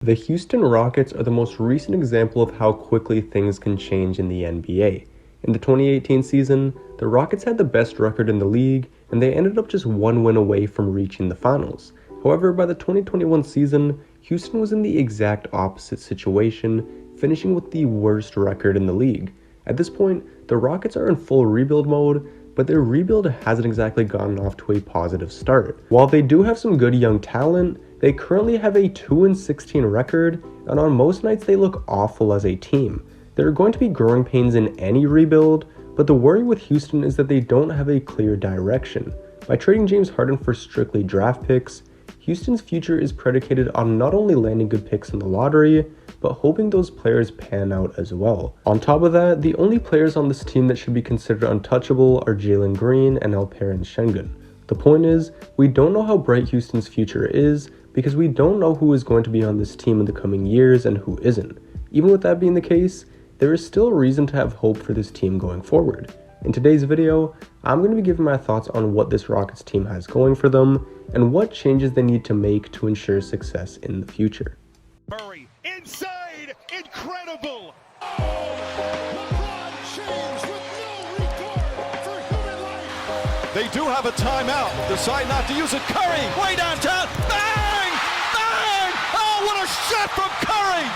The Houston Rockets are the most recent example of how quickly things can change in the NBA. In the 2018 season, the Rockets had the best record in the league, and they ended up just one win away from reaching the finals. However, by the 2021 season, Houston was in the exact opposite situation, finishing with the worst record in the league. At this point, the Rockets are in full rebuild mode, but their rebuild hasn't exactly gotten off to a positive start. While they do have some good young talent, they currently have a 2-16 record, and on most nights they look awful as a team. There are going to be growing pains in any rebuild, but the worry with Houston is that they don't have a clear direction. By trading James Harden for strictly draft picks, Houston's future is predicated on not only landing good picks in the lottery, but hoping those players pan out as well. On top of that, the only players on this team that should be considered untouchable are Jalen Green and Alperen Şengün. The point is, we don't know how bright Houston's future is, because we don't know who is going to be on this team in the coming years and who isn't. Even with that being the case, there is still reason to have hope for this team going forward. In today's video, I'm going to be giving my thoughts on what this Rockets team has going for them and what changes they need to make to ensure success in the future. Murray inside, incredible! LeBron James with no regard for human life. They do have a timeout. Decide not to use it. Curry, way downtown. Bang! Bang! Oh, what a shot from Curry!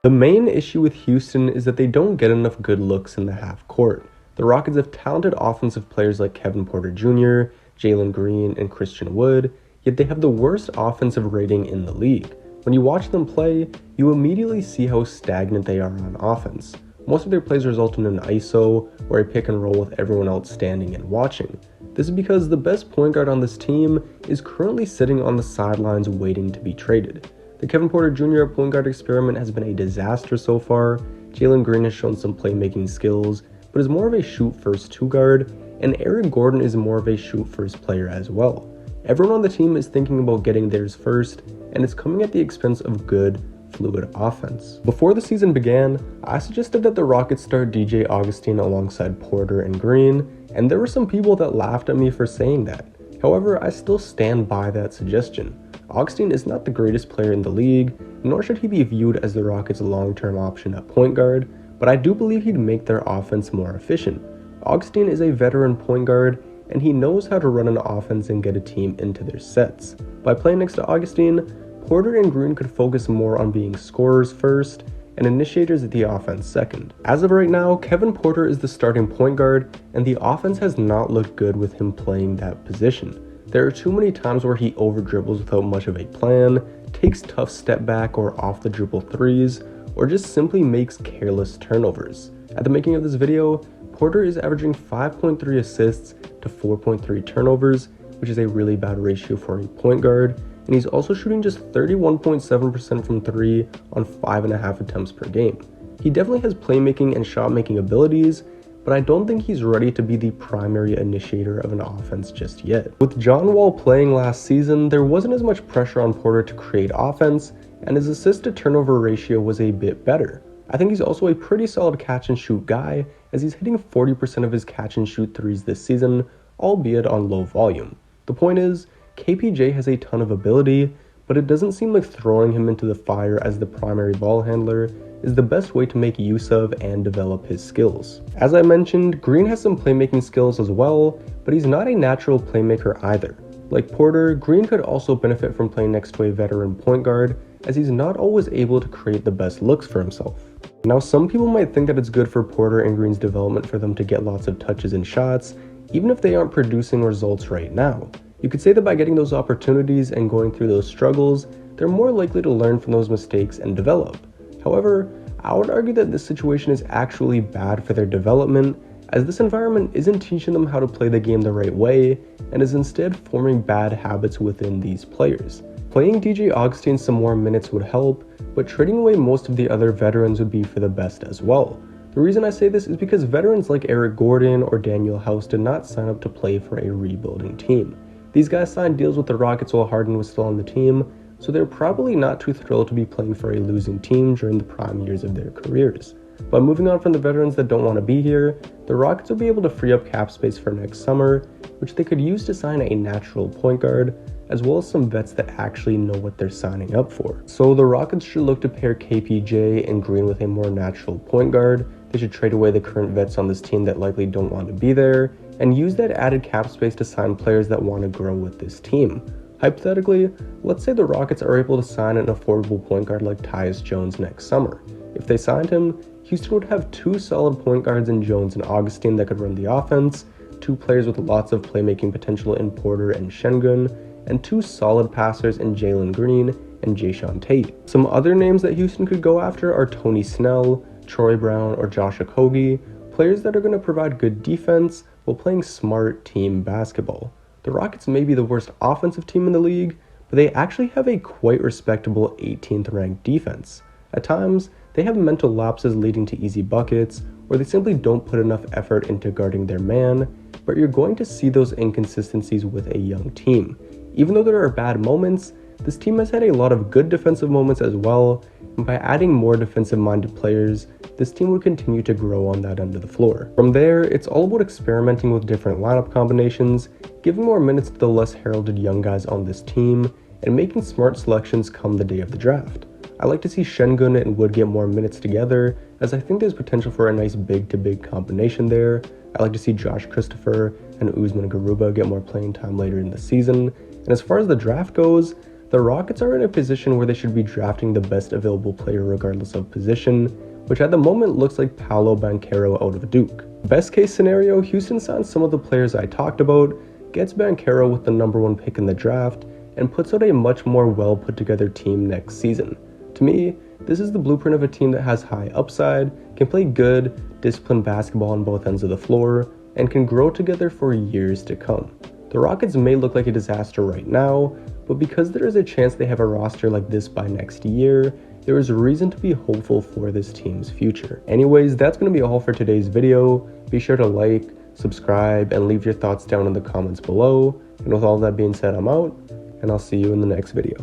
The main issue with Houston is that they don't get enough good looks in the half court. The Rockets have talented offensive players like Kevin Porter Jr., Jalen Green, and Christian Wood, yet they have the worst offensive rating in the league. When you watch them play, you immediately see how stagnant they are on offense. Most of their plays result in an ISO or a pick and roll with everyone else standing and watching. This is because the best point guard on this team is currently sitting on the sidelines waiting to be traded. The Kevin Porter Jr. point guard experiment has been a disaster so far. Jalen Green has shown some playmaking skills, but is more of a shoot-first two-guard, and Eric Gordon is more of a shoot-first player as well. Everyone on the team is thinking about getting theirs first, and it's coming at the expense of good, fluid offense. Before the season began, I suggested that the Rockets start DJ Augustin alongside Porter and Green, and there were some people that laughed at me for saying that. However, I still stand by that suggestion. Augustin is not the greatest player in the league, nor should he be viewed as the Rockets' long-term option at point guard, but I do believe he'd make their offense more efficient. Augustin is a veteran point guard, and he knows how to run an offense and get a team into their sets. By playing next to Augustin, Porter and Green could focus more on being scorers first and initiators at the offense second. As of right now, Kevin Porter is the starting point guard, and the offense has not looked good with him playing that position. There are too many times where he over-dribbles without much of a plan, takes tough step back or off the dribble threes, or just simply makes careless turnovers. At the making of this video, Porter is averaging 5.3 assists to 4.3 turnovers, which is a really bad ratio for a point guard, and he's also shooting just 31.7% from 3 on 5.5 attempts per game. He definitely has playmaking and shot-making abilities, but I don't think he's ready to be the primary initiator of an offense just yet. With John Wall playing last season, there wasn't as much pressure on Porter to create offense, and his assist-to-turnover ratio was a bit better. I think he's also a pretty solid catch-and-shoot guy, as he's hitting 40% of his catch-and-shoot threes this season, albeit on low volume. The point is, KPJ has a ton of ability, but it doesn't seem like throwing him into the fire as the primary ball handler is the best way to make use of and develop his skills. As I mentioned, Green has some playmaking skills as well, but he's not a natural playmaker either. Like Porter, Green could also benefit from playing next to a veteran point guard, as he's not always able to create the best looks for himself. Now, some people might think that it's good for Porter and Green's development for them to get lots of touches and shots, even if they aren't producing results right now. You could say that by getting those opportunities and going through those struggles, they're more likely to learn from those mistakes and develop. However, I would argue that this situation is actually bad for their development, as this environment isn't teaching them how to play the game the right way, and is instead forming bad habits within these players. Playing DJ Augustin some more minutes would help, but trading away most of the other veterans would be for the best as well. The reason I say this is because veterans like Eric Gordon or Daniel House did not sign up to play for a rebuilding team. These guys signed deals with the Rockets while Harden was still on the team, so they're probably not too thrilled to be playing for a losing team during the prime years of their careers. But moving on from the veterans that don't want to be here, the Rockets will be able to free up cap space for next summer, which they could use to sign a natural point guard, as well as some vets that actually know what they're signing up for. So the Rockets should look to pair KPJ and Green with a more natural point guard. They should trade away the current vets on this team that likely don't want to be there, and use that added cap space to sign players that want to grow with this team. Hypothetically, let's say the Rockets are able to sign an affordable point guard like Tyus Jones next summer. If they signed him, Houston would have two solid point guards in Jones and Augustine that could run the offense, two players with lots of playmaking potential in Porter and Şengün, and two solid passers in Jalen Green and Jae'Sean Tate. Some other names that Houston could go after are Tony Snell, Troy Brown, or Josh Okogie, players that are going to provide good defense while playing smart team basketball. The Rockets may be the worst offensive team in the league, but they actually have a quite respectable 18th ranked defense. At times, they have mental lapses leading to easy buckets, or they simply don't put enough effort into guarding their man, but you're going to see those inconsistencies with a young team. Even though there are bad moments, this team has had a lot of good defensive moments as well, and by adding more defensive-minded players, this team would continue to grow on that end of the floor. From there, it's all about experimenting with different lineup combinations, giving more minutes to the less heralded young guys on this team, and making smart selections come the day of the draft. I like to see Şengün and Wood get more minutes together, as I think there's potential for a nice big-to-big combination there. I like to see Josh Christopher and Usman Garuba get more playing time later in the season. And as far as the draft goes, the Rockets are in a position where they should be drafting the best available player regardless of position, which at the moment looks like Paolo Banchero out of Duke. Best case scenario, Houston signs some of the players I talked about, gets Banchero with the #1 pick in the draft, and puts out a much more well put together team next season. To me, this is the blueprint of a team that has high upside, can play good, disciplined basketball on both ends of the floor, and can grow together for years to come. The Rockets may look like a disaster right now, but because there is a chance they have a roster like this by next year, there is reason to be hopeful for this team's future. Anyways, that's going to be all for today's video. Be sure to like, subscribe, and leave your thoughts down in the comments below. And with all that being said, I'm out, and I'll see you in the next video.